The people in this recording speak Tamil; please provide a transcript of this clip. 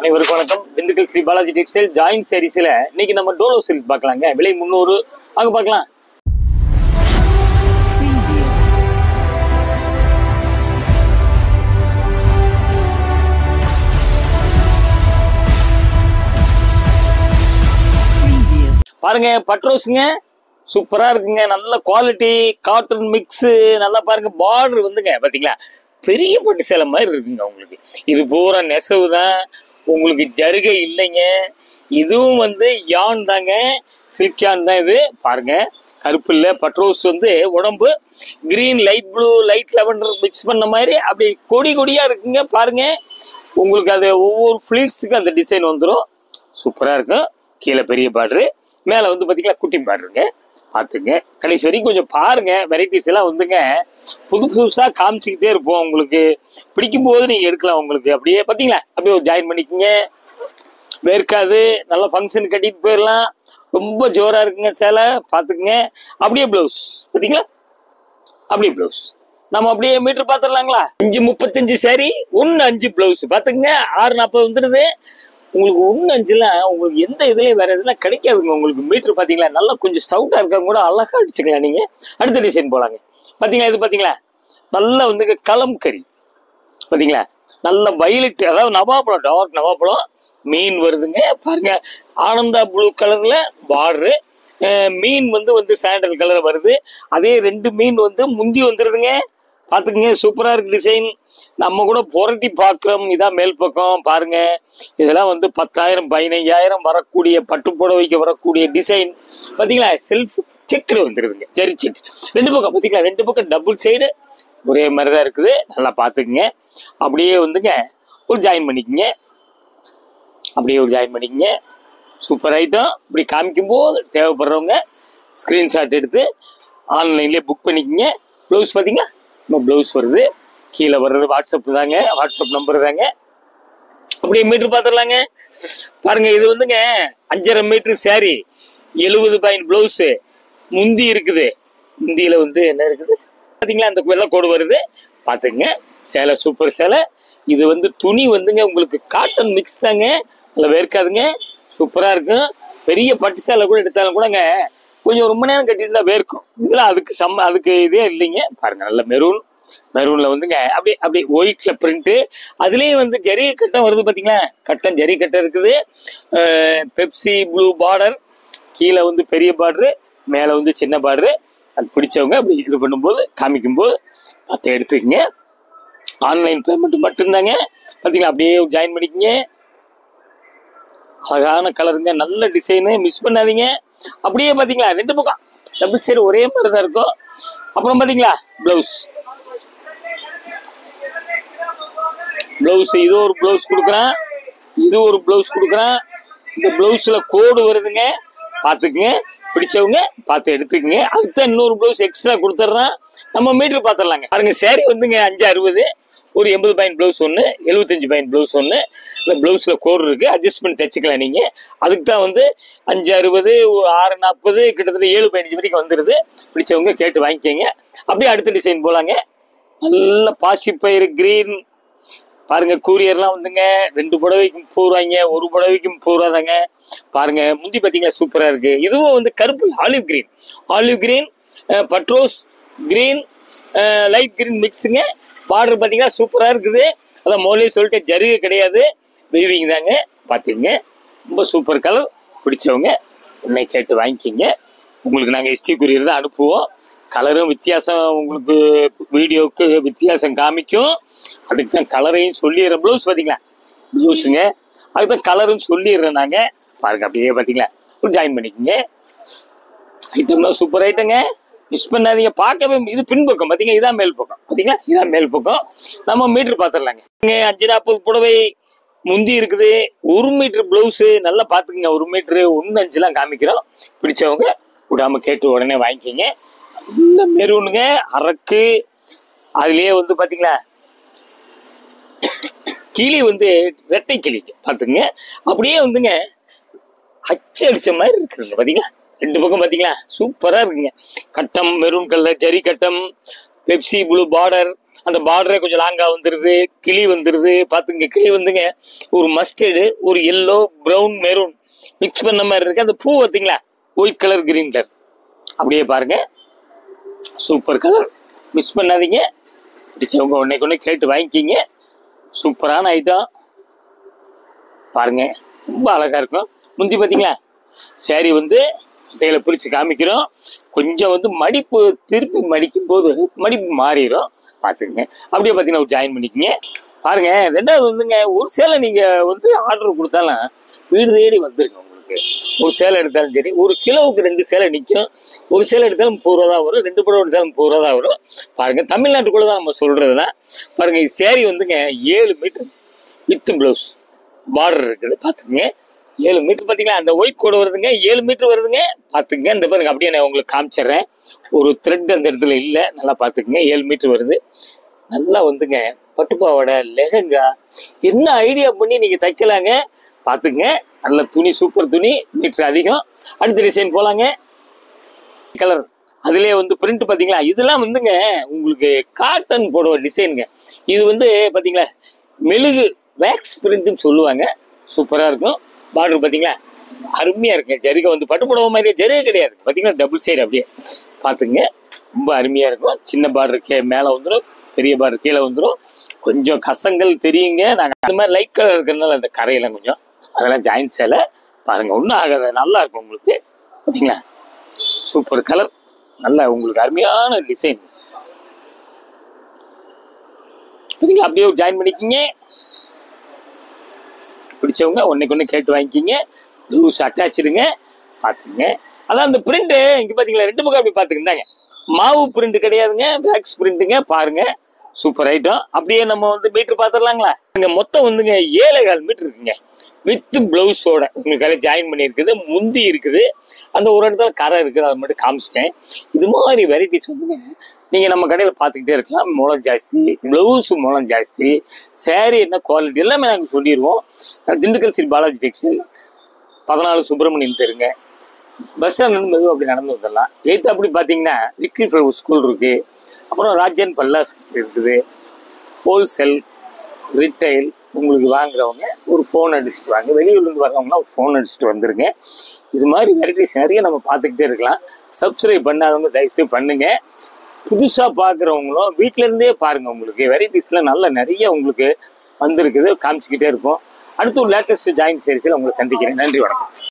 அனைவருக்கும் வணக்கம். திண்டுக்கல் ஸ்ரீ பாலாஜி டெக்ஸ்டைல் ஜாயின்ட் சாரீஸ்ல இன்னைக்கு நம்ம டோலோ சில்க் பார்க்கலாங்க. விலை 300. வாங்க பார்க்கலாம். பாருங்க, பட்ரோஸுங்க சூப்பரா இருக்குங்க. நல்ல குவாலிட்டி காட்டன் மிக்ஸ். நல்லா பாருங்க, பார்டர் வந்துங்க பாத்தீங்களா பெரிய பட்டு சேலை மாதிரி இருக்குங்க. உங்களுக்கு இது பூரா நெசவு தான், உங்களுக்கு ஜருகை இல்லைங்க. இதுவும் வந்து யான் தாங்க, சில்க் யான் தான். இது பாருங்க, கருப்பு இல்லை, பட்ரோஸ் வந்து உடம்பு green, light blue, light lavender mix பண்ண மாதிரி அப்படி கொடி கொடியா இருக்குங்க. பாருங்க, உங்களுக்கு அது ஒவ்வொரு ஃபிளீட்ஸுக்கு அந்த டிசைன் வந்துடும். சூப்பரா இருக்கும். கீழே பெரிய பார்டரு, மேலே வந்து பார்த்தீங்களா குட்டி பார்டருங்க. பார்த்துங்க, கடைசி வரைக்கும் கொஞ்சம் பாருங்க. வெரைட்டிஸ் எல்லாம் வந்துங்க புது புதுசாக காமிச்சிக்கிட்டே இருப்போம். உங்களுக்கு பிடிக்கும் போது நீங்கள் எடுக்கலாம். உங்களுக்கு அப்படியே பார்த்தீங்களா அப்படியே ஒரு ஜாயின் பண்ணிக்கோங்க, வேர்க்காது. நல்லா ஃபங்க்ஷன் கட்டிட்டு போயிடலாம். ரொம்ப ஜோராக இருக்குங்க சேலை. பார்த்துக்குங்க. அப்படியே ப்ளவுஸ் பார்த்தீங்களா, அப்படியே ப்ளவுஸ் நம்ம அப்படியே மீட்டர் பார்த்துடலாங்களா. 5:35 sorry, 1:5 blouse. பார்த்துக்குங்க, 6:40 வந்துடுது. உங்களுக்கு 1:5லாம் உங்களுக்கு எந்த இதுலேயும் வேற இதெல்லாம் கிடைக்காதுங்க. உங்களுக்கு மீட்டர் பார்த்தீங்களா, நல்லா கொஞ்சம் ஸ்டவுட்டாக இருக்காங்க கூட அழகாக அடிச்சுக்கலாம் நீங்கள். அடுத்த டிசைன் போகலாங்க. பார்த்தீங்களா, இது பார்த்தீங்களா நல்லா வந்து கலம்கரி. பார்த்தீங்களா நல்ல வயலட், அதாவது நவாப்பழம், டார்க் நவாப்பழம் மீன் வருதுங்க. பாருங்க, ஆனந்தா ப்ளூ கலரில் பார்டரு. மீன் வந்து சாண்டல் கலர் வருது. அதே 2 மீன் வந்து முந்தி வந்துடுதுங்க. பார்த்துக்குங்க, சூப்பராக இருக்கு டிசைன். நம்ம கூட புரட்டி பார்க்குறோம். இதான் மேல் பக்கம் பாருங்க. இதெல்லாம் வந்து 10,000 15,000 வரக்கூடிய பட்டு புடவைக்கு வரக்கூடிய டிசைன். பார்த்தீங்களா, செல்ஃப் செக்குடு வந்துடுதுங்க, ஜரி செக். 2 பக்கம் பார்த்தீங்களா, 2 பக்கம் டபுள் சைடு ஒரே மாதிரி தான் இருக்குது. நல்லா பார்த்துக்குங்க. அப்படியே வந்துங்க ஒரு ஜாயின் பண்ணிக்கோங்க. அப்படியே ஒரு ஜாயின் பண்ணிக்கோங்க. Super item. இப்படி காமிக்கும் போது தேவைப்படுறவங்க ஸ்க்ரீன்ஷாட் எடுத்து ஆன்லைன்லேயே புக் பண்ணிக்கோங்க. ப்ளவுஸ் பார்த்தீங்களா, நம்ம ப்ளவுஸ் வருது. கீழே வர்றது வாட்ஸ்அப் தாங்க, வாட்ஸ்அப் நம்பர் தாங்க. அப்படியே மீட்டர் பார்த்துடலாங்க. பாருங்க, இது வந்துங்க 5.5 மீட்டர் சாரி, 70 பாயிண்ட் ப்ளவுஸு. முந்தி இருக்குது. முந்தியில வந்து என்ன இருக்குது பார்த்தீங்களா, அந்த வெள்ளை கோடு வருது. பார்த்துங்க, சேலை சூப்பர் சேலை. இது வந்து துணி வந்துங்க உங்களுக்கு காட்டன் மிக்ஸ் தாங்க, அதில் வேர்க்காதுங்க. சூப்பராக இருக்கும். பெரிய பட்டு சேலை கூட எடுத்தாலும் கூடங்க கொஞ்சம் ரொம்ப நேரம் கட்டியிருந்தா வேர்க்கும். இதெல்லாம் அதுக்கு இதே இல்லைங்க. பாருங்க, நல்ல மெரூன்ல வந்துங்க அப்படியே ஒயிட்ல பிரிண்ட். அதுலேயும் வந்து ஜரி கட்டம் வருது. பார்த்தீங்களா, கட்டம் ஜரி கட்டம் இருக்குது. பெப்சி ப்ளூ பார்டர், கீழே வந்து பெரிய பார்டரு, மேலே வந்து சின்ன பார்டரு. அது பிடிச்சவங்க அப்படி இது பண்ணும்போது காமிக்கும்போது பார்த்து எடுத்துக்கங்க. ஆன்லைன் பேமெண்ட் மட்டும்தாங்க. பார்த்தீங்களா, அப்படியே ஜாயின் பண்ணிக்கங்க. அழகான கலருங்க, நல்ல டிசைனு, மிஸ் பண்ணாதீங்க. அப்படியே பார்த்தீங்களா 2 பக்கம் டபுள் சைடு ஒரே மாதிரி தான் இருக்கும். அப்புறம் பார்த்தீங்களா ப்ளவுஸ் இது ஒரு ப்ளவுஸ் கொடுக்குறேன், இது ஒரு ப்ளவுஸ் கொடுக்குறேன். இந்த ப்ளவுஸில் கோடு வருதுங்க. பார்த்துக்குங்க, பிடிச்சவங்க பார்த்து எடுத்துக்கங்க. அதுதான் இன்னொரு ப்ளவுஸ் எக்ஸ்ட்ரா கொடுத்துட்றேன். நம்ம மீட்டர் பார்த்துடலாங்க. பாருங்க, சேரீ வந்துங்க 5:60, ஒரு 80 பாயிண்ட் ப்ளவுஸ் ஒன்று, 75 பாயிண்ட் ப்ளவுஸ் ஒன்று. இந்த ப்ளவுஸில் கோடு இருக்குது, அட்ஜஸ்ட்மெண்ட் தைச்சிக்கலாம் நீங்கள். அதுக்கு தான் வந்து 5:60, 6:40, கிட்டத்தட்ட 7 வரைக்கும் வந்துடுது. பிடிச்சவங்க கேட்டு வாங்கிக்கோங்க. அப்படியே அடுத்த டிசைன் போகலாங்க. நல்ல பாசிப்பயிறு கிரீன். பாருங்க, கூரியர்லாம் வந்துங்க 2 புடவைக்கும் போடுவாங்க, ஒரு புடவைக்கும் போடுறாதாங்க. பாருங்க, முந்தி பார்த்தீங்களா சூப்பராக இருக்குது. இதுவும் வந்து கருப்பு ஆலிவ் கிரீன், பட்ரோஸ் கிரீன், லைட் கிரீன் மிக்ஸுங்க. பார்டர் பார்த்தீங்கன்னா சூப்பராக இருக்குது. அதான் மோலே சொல்லிட்டு ஜருகை கிடையாது, வீவிங் தாங்க. பார்த்துங்க, ரொம்ப சூப்பர் கலர். பிடிச்சவங்க உன்னை கேட்டு வாங்கிக்கிங்க. உங்களுக்கு நாங்கள் எஸ்டி கூரியர் தான் அனுப்புவோம். கலரும் வித்தியாசம், உங்களுக்கு வீடியோவுக்கு வித்தியாசம் காமிக்கும். அதுக்கு தான் கலரையும் சொல்லிடுறேன். ப்ளவுஸ் பார்த்தீங்களா, ப்ளவுஸுங்க அதுக்கு தான் கலரும் சொல்லிடுறேன் நாங்கள். பாருங்க, அப்படியே பார்த்தீங்களா ஒரு ஜாயின் பண்ணிக்கோங்க. ஐட்டம்லாம் சூப்பர் ஐட்டங்க, மிஸ் பண்ணாதீங்க. பார்க்கவே இது பின்பக்கம் பார்த்தீங்க, இதான் மேல் பக்கம். பார்த்தீங்களா, இதான் மேல் பக்கம். நம்ம மீட்டர் பார்த்துடலாங்க. 5:40 புடவை முந்தி இருக்குது. 1 மீட்டர் ப்ளவுஸு. நல்லா பார்த்துக்குங்க, 1 மீட்ரு 1:5லாம் காமிக்கிறோம். பிடிச்சவங்க விடாமல் கேட்டு உடனே வாங்கிக்கிங்க. நல்ல மெரூனுங்க, அரக்கு. அதுலேயே வந்து பார்த்தீங்களா கிளி வந்து ரெட்டை கிளிங்க. பார்த்துக்குங்க, அப்படியே வந்துங்க அச்சு அடிச்ச மாதிரி இருக்குதுங்க. பார்த்தீங்களா, 2 பக்கம் பார்த்தீங்களா சூப்பராக இருக்குங்க. கட்டம் மெரூன் கலர் ஜரி கட்டம், பெப்சி ப்ளூ பார்டர். அந்த பார்டரே கொஞ்சம் லாங்கா வந்துருது, கிளி வந்துருது. பாத்துங்க, கிளி வந்துங்க ஒரு மஸ்டர்டு, ஒரு எல்லோ, ப்ரௌன், மெரூன் மிக்ஸ் பண்ண மாதிரி இருக்கு. அந்த பூ பார்த்தீங்களா, ஒயிட் கலர், கிரீன் கலர். அப்படியே பாருங்க, சூப்பர் கலர். மிஸ் பண்ணாதீங்க. பிடிச்சவங்க ஒன்னே கேட்டு வாங்கிக்கிங்க. சூப்பரான ஐட்டம் பாருங்க, ரொம்ப அழகா இருக்கும். முந்தி பார்த்தீங்களா, சாரி வந்து கையில பிரிச்சு காமிக்கிறோம். கொஞ்சம் வந்து மடிப்பு திருப்பி மடிக்கும் போது மடிப்பு மாறிடும், பார்த்துக்குங்க. அப்படியே பார்த்தீங்கன்னா ஜாயின் பண்ணிக்கங்க. பாருங்க, ரெண்டாவது வந்துங்க, ஒரு சேலை நீங்க வந்து ஆர்டர் கொடுத்தாலும் வீடு தேடி வந்துருங்க. உங்களுக்கு ஒரு சேலை எடுத்தாலும் சரி, ஒரு கிலோவுக்கு 2 சேலை நிற்கும். ஒரு சேலை எடுத்தாலும் 30 ரூபா தான் வரும், 2 படம் எடுத்தாலும் 30 ரூபா தான் வரும். பாருங்க, தமிழ்நாட்டுக்குள்ள தான் நம்ம சொல்றதுன்னா. பாருங்க, சேரீ வந்துங்க 7 மீட்டர் வித் பிளவுஸ் பார்டர் இருக்குது. பார்த்துக்குங்க, 7 மீட்டர். பார்த்தீங்களா, அந்த ஒயிட் கோடு வருதுங்க, 7 மீட்டர் வருதுங்க. பார்த்துக்குங்க, இந்த பாருங்க, அப்படியே நான் உங்களுக்கு காமிச்சிடுறேன். ஒரு த்ரெட் அந்த இடத்துல இல்லை, நல்லா பார்த்துக்குங்க. 7 மீட்டர் வருது. நல்லா வந்துங்க பட்டுப்பாவோட லெஹங்கா என்ன ஐடியா பண்ணி நீங்க தைக்கலாங்க. பார்த்துங்க, நல்ல துணி, சூப்பர் துணி, மீட்டர் அதிகம். அடுத்த டிசைன் போலாங்க. கலர் அதுலேயே வந்து பிரிண்ட் பார்த்தீங்களா, இதெல்லாம் வந்துங்க உங்களுக்கு காட்டன் போடுற டிசைனுங்க. இது வந்து பார்த்தீங்களா, மெழுகு வேக்ஸ் பிரிண்ட்னு சொல்லுவாங்க. சூப்பராக இருக்கும். பார்டர் பார்த்தீங்களா, அருமையாக இருக்குங்க. ஜரிகை வந்து பட்டு புடவை மாதிரியே ஜரிகை கிடையாது. பார்த்தீங்கன்னா டபுள் சைடு அப்படியே பார்த்துங்க, ரொம்ப அருமையாக இருக்கும். சின்ன பார்டர் மேலே வந்துடும், பெரிய பார்டர் கீழே வந்துடும். கொஞ்சம் கசங்கள் தெரியுங்க. நாங்கள் அந்த மாதிரி லைட் கலர் இருக்கிறதுனால அந்த கரையெல்லாம் கொஞ்சம் அதெல்லாம் ஜாயின் சேலை பாருங்கள், ஒன்றும் ஆகாது, நல்லா இருக்கும் உங்களுக்கு. பார்த்தீங்களா, சூப்பர் கலர், நல்லா உங்களுக்கு அருமையான டிசைன். பார்த்தீங்களா, அப்படியே ஜாயின் பண்ணிக்கிங்க. பிடிச்சவங்க ஒன்றுக்கு கேட்டு வாங்கிக்கிங்க. லூஸ் அட்டாச்சிடுங்க. பார்த்துங்க, அதான் அந்த பிரிண்ட் இங்கே பார்த்தீங்களா, 2 பக்கம் அப்படி பார்த்துக்கிட்டாங்க. மாவு பிரிண்ட் கிடையாதுங்க, வேக்ஸ் பிரிண்ட்டுங்க. பாருங்க, சூப்பர் ஐட்டம். அப்படியே நம்ம வந்து மீட்டர் பார்த்துடலாங்களா. இங்கே மொத்தம் வந்துங்க 7.25 மீட்டர் இருக்குங்க வித் பிளவுஸோட. உங்களுக்கு ஜாயின் பண்ணியிருக்குது, முந்தி இருக்குது, அந்த ஒரு இடத்துல கரை இருக்குது, அதை மட்டும் காமிச்சிட்டேன். இது மாதிரி வெரைட்டிஸ் வந்துங்க நீங்கள் நம்ம கடையில் பார்த்துக்கிட்டே இருக்கலாம். முளம் ஜாஸ்தி, ப்ளவுஸு முளம் ஜாஸ்தி, சேரீ என்ன குவாலிட்டி எல்லாமே நாங்கள் சொல்லிடுவோம். திண்டுக்கல் ஸ்ரீ பாலாஜி டெக்ஸ்டைல், 14 சுப்பிரமணியன் தெருங்க. பஸ் ஸ்டாண்ட்லேருந்து மெதுவாக அப்படி நடந்து வந்துடலாம். எய்த்து அப்படி பார்த்தீங்கன்னா லிட்டில் ஃப்ளவர் ஸ்கூல் இருக்குது. அப்புறம் ராஜன் பல்லாஸ் இருக்குது. ஹோல்சேல், ரிட்டைல் உங்களுக்கு வாங்குறவங்க ஒரு ஃபோன் அடிச்சுட்டு வாங்க. வெளியூர்லேருந்து வர்றவங்கன்னா ஒரு ஃபோன் அடிச்சுட்டு வந்துருங்க. இது மாதிரி வெரைட்டிஸ் நிறைய நம்ம பார்த்துக்கிட்டே இருக்கலாம். சப்ஸ்கிரைப் பண்ணாதவங்க தயவுசெய்து பண்ணுங்க. புதுசாக பார்க்குறவங்களும் வீட்டிலேருந்தே பாருங்கள். உங்களுக்கு வெரைட்டிஸ்லாம் நல்ல நிறைய உங்களுக்கு வந்திருக்குது, காமிச்சிக்கிட்டே இருப்போம். அடுத்து ஒரு லேட்டஸ்ட் ஜாயின் சீரிஸில் உங்களை சந்திக்கிறேன். நன்றி, வணக்கம்.